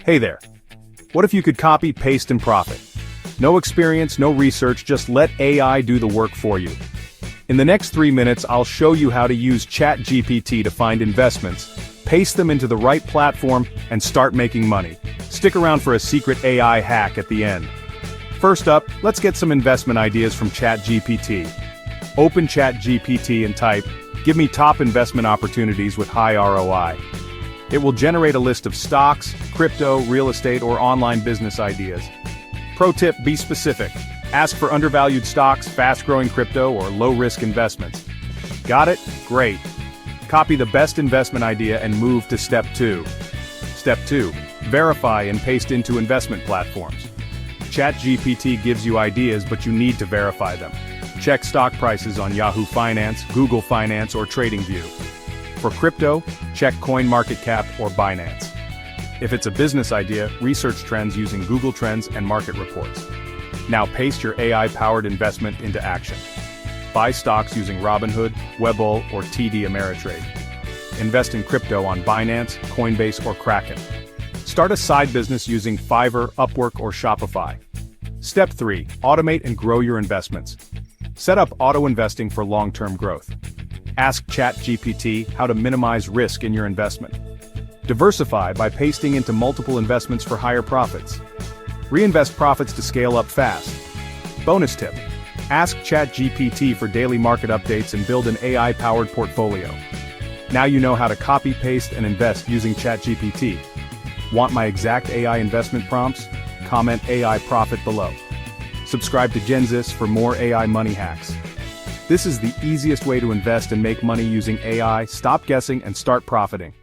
Hey there. What if you could copy, paste, and profit? No experience, no research, just let AI do the work for you. In the next 3 minutes, I'll show you how to use ChatGPT to find investments, paste them into the right platform, and start making money. Stick around for a secret AI hack at the end. First up, let's get some investment ideas from ChatGPT. Open ChatGPT and type, "Give me top investment opportunities with high ROI." It will generate a list of stocks, crypto, real estate, or online business ideas. Pro tip, be specific. Ask for undervalued stocks, fast-growing crypto, or low-risk investments. Got it? Great. Copy the best investment idea and move to Step 2. Step 2. Verify and paste into investment platforms. ChatGPT gives you ideas, but you need to verify them. Check stock prices on Yahoo Finance, Google Finance, or TradingView. For crypto, check CoinMarketCap or Binance. If it's a business idea, research trends using Google Trends and market reports. Now paste your AI-powered investment into action. Buy stocks using Robinhood, Webull, or TD Ameritrade. Invest in crypto on Binance, Coinbase, or Kraken. Start a side business using Fiverr, Upwork, or Shopify. Step 3. Automate and grow your investments. Set up auto-investing for long-term growth. Ask ChatGPT how to minimize risk in your investment. Diversify by pasting into multiple investments for higher profits. Reinvest profits to scale up fast. Bonus tip. Ask ChatGPT for daily market updates and build an AI-powered portfolio. Now you know how to copy, paste, and invest using ChatGPT. Want my exact AI investment prompts? Comment AI profit below. Subscribe to Genzis for more AI money hacks. This is the easiest way to invest and make money using AI. Stop guessing and start profiting.